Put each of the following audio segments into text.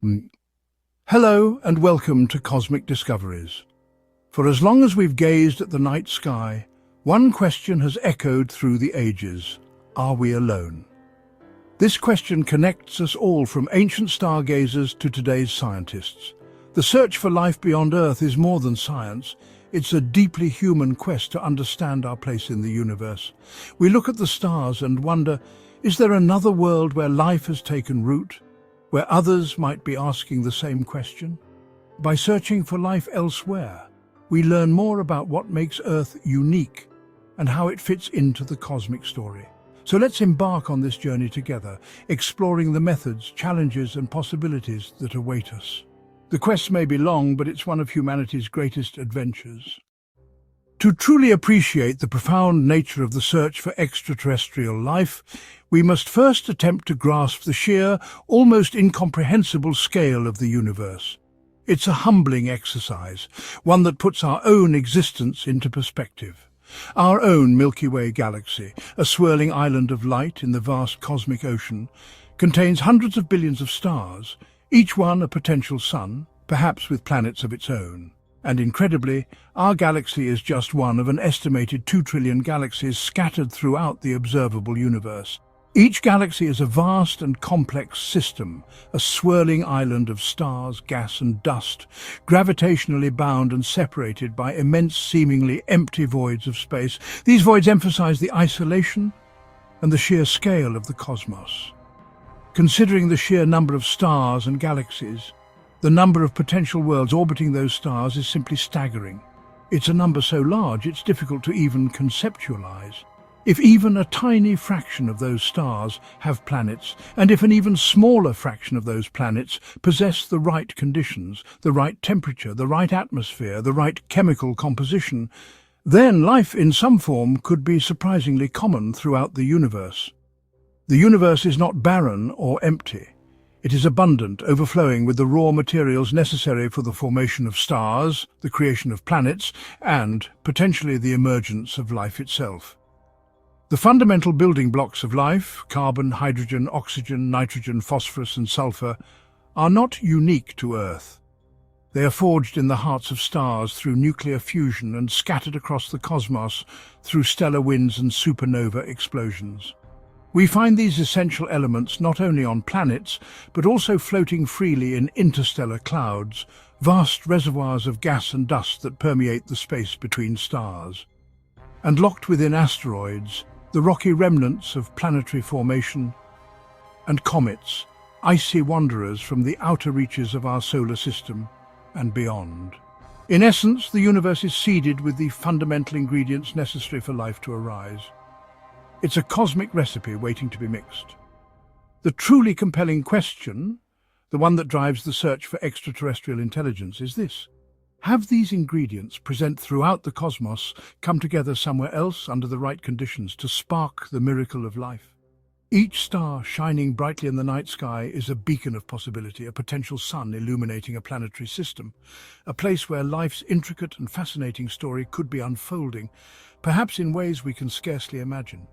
Mm. Hello and welcome to Cosmic Discoveries. For as long as we've gazed at the night sky, one question has echoed through the ages. Are we alone? This question connects us all, from ancient stargazers to today's scientists. The search for life beyond Earth is more than science. It's a deeply human quest to understand our place in the universe. We look at the stars and wonder, is there another world where life has taken root, where others might be asking the same question? By searching for life elsewhere, we learn more about what makes Earth unique and how it fits into the cosmic story. So let's embark on this journey together, exploring the methods, challenges and possibilities that await us. The quest may be long, but it's one of humanity's greatest adventures. To truly appreciate the profound nature of the search for extraterrestrial life, we must first attempt to grasp the sheer, almost incomprehensible scale of the universe. It's a humbling exercise, one that puts our own existence into perspective. Our own Milky Way galaxy, a swirling island of light in the vast cosmic ocean, contains hundreds of billions of stars, each one a potential sun, perhaps with planets of its own. And incredibly, our galaxy is just one of an estimated 2 trillion galaxies scattered throughout the observable universe. Each galaxy is a vast and complex system, a swirling island of stars, gas and dust, gravitationally bound and separated by immense, seemingly empty voids of space. These voids emphasize the isolation and the sheer scale of the cosmos. Considering the sheer number of stars and galaxies, the number of potential worlds orbiting those stars is simply staggering. It's a number so large it's difficult to even conceptualize. If even a tiny fraction of those stars have planets, and if an even smaller fraction of those planets possess the right conditions, the right temperature, the right atmosphere, the right chemical composition, then life in some form could be surprisingly common throughout the universe. The universe is not barren or empty. It is abundant, overflowing with the raw materials necessary for the formation of stars, the creation of planets, and, potentially, the emergence of life itself. The fundamental building blocks of life, carbon, hydrogen, oxygen, nitrogen, phosphorus and sulfur, are not unique to Earth. They are forged in the hearts of stars through nuclear fusion and scattered across the cosmos through stellar winds and supernova explosions. We find these essential elements not only on planets, but also floating freely in interstellar clouds, vast reservoirs of gas and dust that permeate the space between stars. And locked within asteroids, the rocky remnants of planetary formation, and comets, icy wanderers from the outer reaches of our solar system and beyond. In essence, the universe is seeded with the fundamental ingredients necessary for life to arise. It's a cosmic recipe waiting to be mixed. The truly compelling question, the one that drives the search for extraterrestrial intelligence, is this: have these ingredients present throughout the cosmos come together somewhere else under the right conditions to spark the miracle of life? Each star shining brightly in the night sky is a beacon of possibility, a potential sun illuminating a planetary system, a place where life's intricate and fascinating story could be unfolding, perhaps in ways we can scarcely imagine.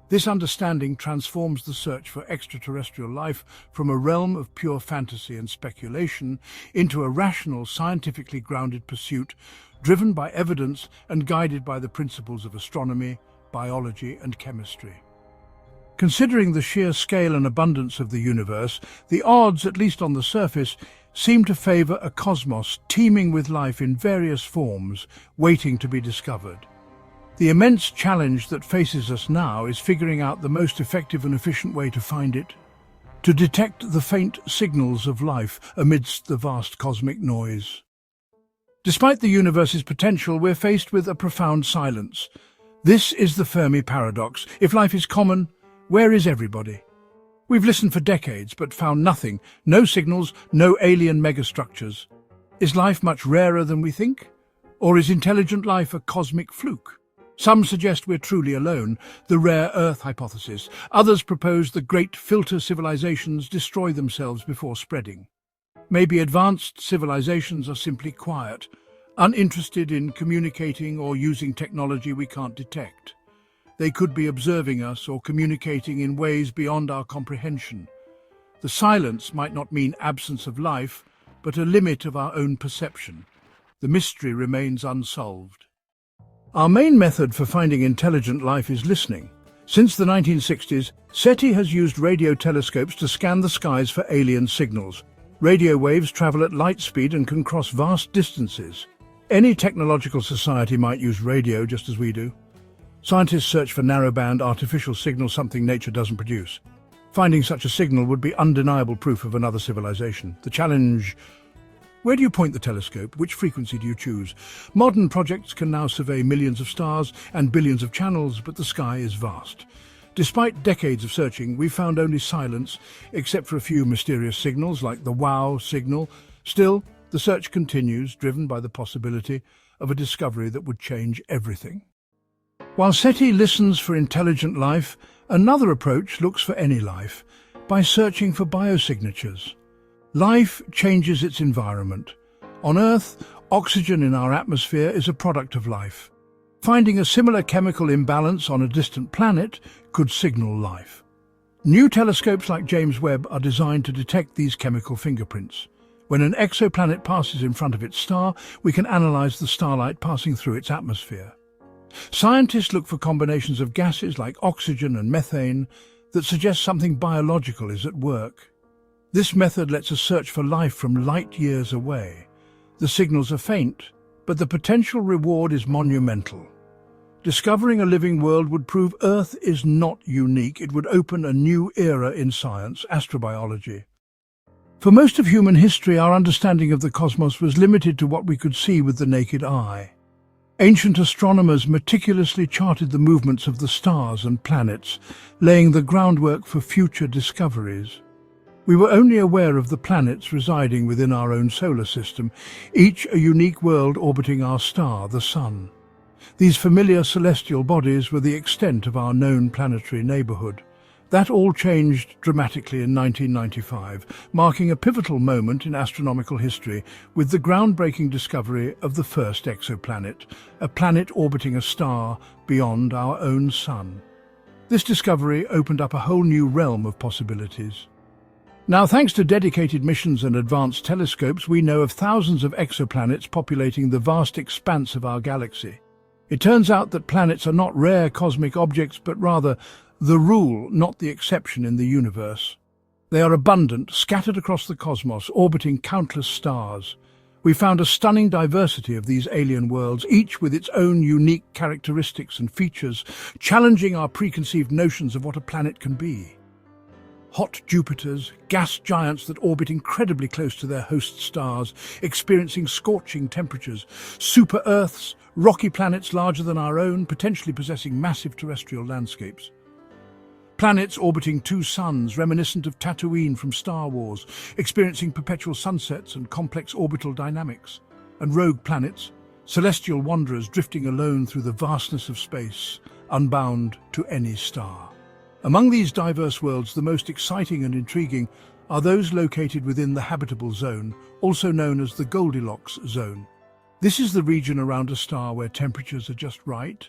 This understanding transforms the search for extraterrestrial life from a realm of pure fantasy and speculation into a rational, scientifically grounded pursuit, driven by evidence and guided by the principles of astronomy, biology and chemistry. Considering the sheer scale and abundance of the universe, the odds, at least on the surface, seem to favor a cosmos teeming with life in various forms, waiting to be discovered. The immense challenge that faces us now is figuring out the most effective and efficient way to find it, to detect the faint signals of life amidst the vast cosmic noise. Despite the universe's potential, we're faced with a profound silence. This is the Fermi paradox. If life is common, where is everybody? We've listened for decades, but found nothing. No signals, no alien megastructures. Is life much rarer than we think? Or is intelligent life a cosmic fluke? Some suggest we're truly alone, the rare Earth hypothesis. Others propose the great filter civilizations destroy themselves before spreading. Maybe advanced civilizations are simply quiet, uninterested in communicating or using technology we can't detect. They could be observing us or communicating in ways beyond our comprehension. The silence might not mean absence of life, but a limit of our own perception. The mystery remains unsolved. Our main method for finding intelligent life is listening. Since the 1960s, SETI has used radio telescopes to scan the skies for alien signals. Radio waves travel at light speed and can cross vast distances. Any technological society might use radio just as we do. Scientists search for narrowband artificial signals, something nature doesn't produce. Finding such a signal would be undeniable proof of another civilization. The challenge: where do you point the telescope? Which frequency do you choose? Modern projects can now survey millions of stars and billions of channels, but the sky is vast. Despite decades of searching, we've found only silence, except for a few mysterious signals like the WOW signal. Still, the search continues, driven by the possibility of a discovery that would change everything. While SETI listens for intelligent life, another approach looks for any life by searching for biosignatures. Life changes its environment. On Earth, oxygen in our atmosphere is a product of life. Finding a similar chemical imbalance on a distant planet could signal life. New telescopes like James Webb are designed to detect these chemical fingerprints. When an exoplanet passes in front of its star, we can analyze the starlight passing through its atmosphere. Scientists look for combinations of gases like oxygen and methane that suggest something biological is at work. This method lets us search for life from light years away. The signals are faint, but the potential reward is monumental. Discovering a living world would prove Earth is not unique. It would open a new era in science, astrobiology. For most of human history, our understanding of the cosmos was limited to what we could see with the naked eye. Ancient astronomers meticulously charted the movements of the stars and planets, laying the groundwork for future discoveries. We were only aware of the planets residing within our own solar system, each a unique world orbiting our star, the Sun. These familiar celestial bodies were the extent of our known planetary neighborhood. That all changed dramatically in 1995, marking a pivotal moment in astronomical history with the groundbreaking discovery of the first exoplanet, a planet orbiting a star beyond our own Sun. This discovery opened up a whole new realm of possibilities. Now, thanks to dedicated missions and advanced telescopes, we know of thousands of exoplanets populating the vast expanse of our galaxy. It turns out that planets are not rare cosmic objects, but rather the rule, not the exception in the universe. They are abundant, scattered across the cosmos, orbiting countless stars. We found a stunning diversity of these alien worlds, each with its own unique characteristics and features, challenging our preconceived notions of what a planet can be. Hot Jupiters, gas giants that orbit incredibly close to their host stars, experiencing scorching temperatures. Super Earths, rocky planets larger than our own, potentially possessing massive terrestrial landscapes. Planets orbiting two suns, reminiscent of Tatooine from Star Wars, experiencing perpetual sunsets and complex orbital dynamics. And rogue planets, celestial wanderers drifting alone through the vastness of space, unbound to any star. Among these diverse worlds, the most exciting and intriguing are those located within the habitable zone, also known as the Goldilocks zone. This is the region around a star where temperatures are just right,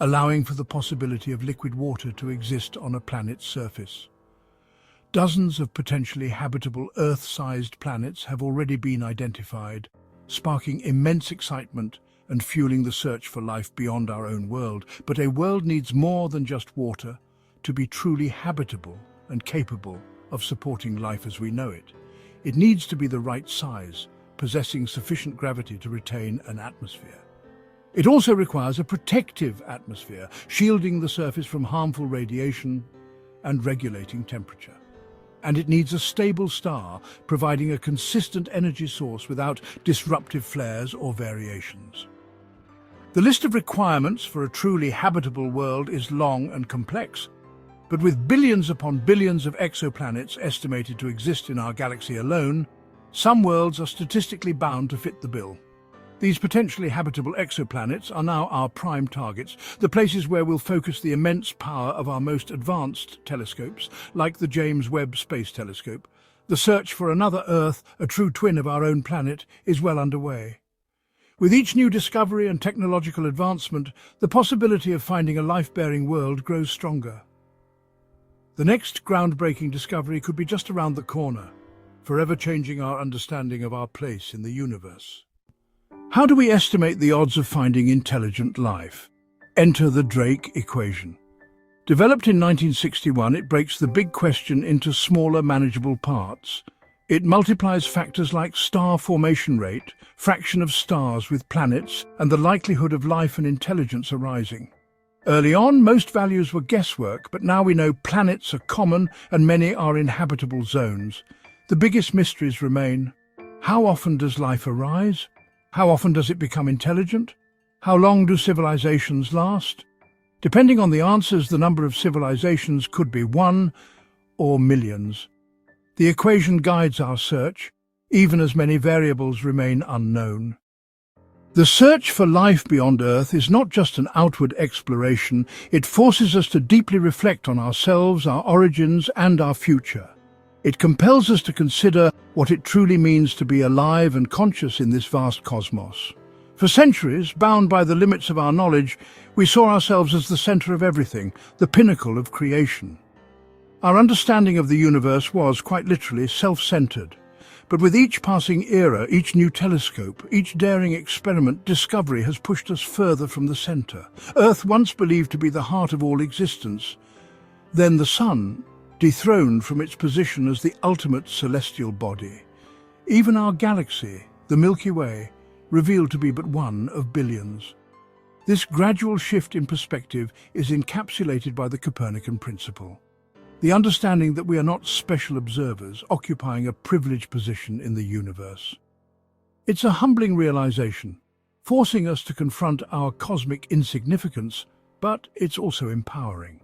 allowing for the possibility of liquid water to exist on a planet's surface. Dozens of potentially habitable Earth-sized planets have already been identified, sparking immense excitement and fueling the search for life beyond our own world. But a world needs more than just water to be truly habitable and capable of supporting life as we know it. It needs to be the right size, possessing sufficient gravity to retain an atmosphere. It also requires a protective atmosphere, shielding the surface from harmful radiation and regulating temperature. And it needs a stable star, providing a consistent energy source without disruptive flares or variations. The list of requirements for a truly habitable world is long and complex, but with billions upon billions of exoplanets estimated to exist in our galaxy alone, some worlds are statistically bound to fit the bill. These potentially habitable exoplanets are now our prime targets, the places where we'll focus the immense power of our most advanced telescopes, like the James Webb Space Telescope. The search for another Earth, a true twin of our own planet, is well underway. With each new discovery and technological advancement, the possibility of finding a life-bearing world grows stronger. The next groundbreaking discovery could be just around the corner, forever changing our understanding of our place in the universe. How do we estimate the odds of finding intelligent life? Enter the Drake equation. Developed in 1961, it breaks the big question into smaller, manageable parts. It multiplies factors like star formation rate, fraction of stars with planets, and the likelihood of life and intelligence arising. Early on, most values were guesswork, but now we know planets are common and many are in habitable zones. The biggest mysteries remain: how often does life arise? How often does it become intelligent? How long do civilizations last? Depending on the answers, the number of civilizations could be one or millions. The equation guides our search, even as many variables remain unknown. The search for life beyond Earth is not just an outward exploration, it forces us to deeply reflect on ourselves, our origins, and our future. It compels us to consider what it truly means to be alive and conscious in this vast cosmos. For centuries, bound by the limits of our knowledge, we saw ourselves as the center of everything, the pinnacle of creation. Our understanding of the universe was, quite literally, self-centered. But with each passing era, each new telescope, each daring experiment, discovery has pushed us further from the center. Earth, once believed to be the heart of all existence, then the sun, dethroned from its position as the ultimate celestial body. Even our galaxy, the Milky Way, revealed to be but one of billions. This gradual shift in perspective is encapsulated by the Copernican principle. The understanding that we are not special observers occupying a privileged position in the universe. It's a humbling realization, forcing us to confront our cosmic insignificance, but it's also empowering.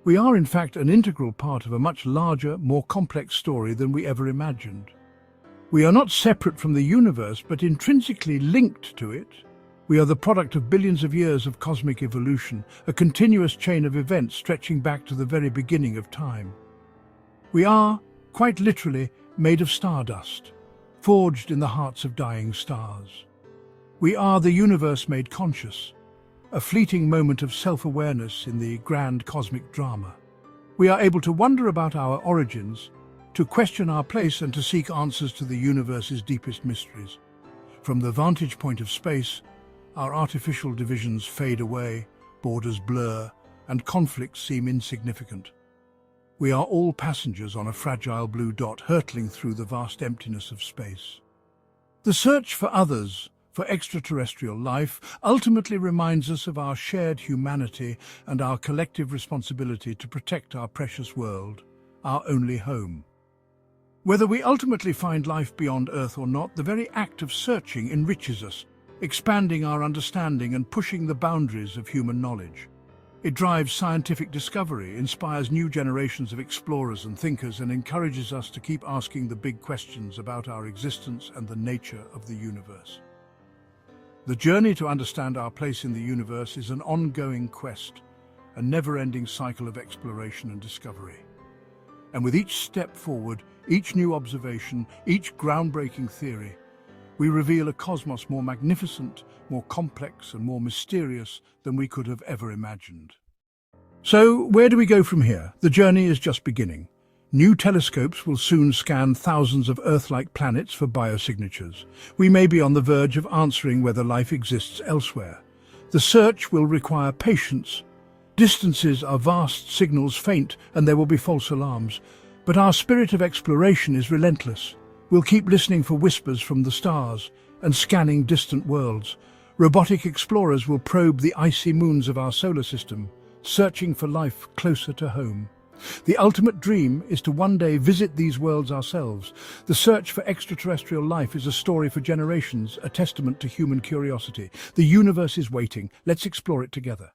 We are, in fact, an integral part of a much larger, more complex story than we ever imagined. We are not separate from the universe, but intrinsically linked to it. We are the product of billions of years of cosmic evolution, a continuous chain of events stretching back to the very beginning of time. We are, quite literally, made of stardust, forged in the hearts of dying stars. We are the universe made conscious, a fleeting moment of self-awareness in the grand cosmic drama. We are able to wonder about our origins, to question our place and to seek answers to the universe's deepest mysteries. From the vantage point of space, our artificial divisions fade away, borders blur, and conflicts seem insignificant. We are all passengers on a fragile blue dot hurtling through the vast emptiness of space. The search for others, for extraterrestrial life, ultimately reminds us of our shared humanity and our collective responsibility to protect our precious world, our only home. Whether we ultimately find life beyond Earth or not, the very act of searching enriches us, expanding our understanding and pushing the boundaries of human knowledge. It drives scientific discovery, inspires new generations of explorers and thinkers, and encourages us to keep asking the big questions about our existence and the nature of the universe. The journey to understand our place in the universe is an ongoing quest, a never-ending cycle of exploration and discovery. And with each step forward, each new observation, each groundbreaking theory, we reveal a cosmos more magnificent, more complex, and more mysterious than we could have ever imagined. So, where do we go from here? The journey is just beginning. New telescopes will soon scan thousands of Earth-like planets for biosignatures. We may be on the verge of answering whether life exists elsewhere. The search will require patience. Distances are vast, signals faint, and there will be false alarms. But our spirit of exploration is relentless. We'll keep listening for whispers from the stars and scanning distant worlds. Robotic explorers will probe the icy moons of our solar system, searching for life closer to home. The ultimate dream is to one day visit these worlds ourselves. The search for extraterrestrial life is a story for generations, a testament to human curiosity. The universe is waiting. Let's explore it together.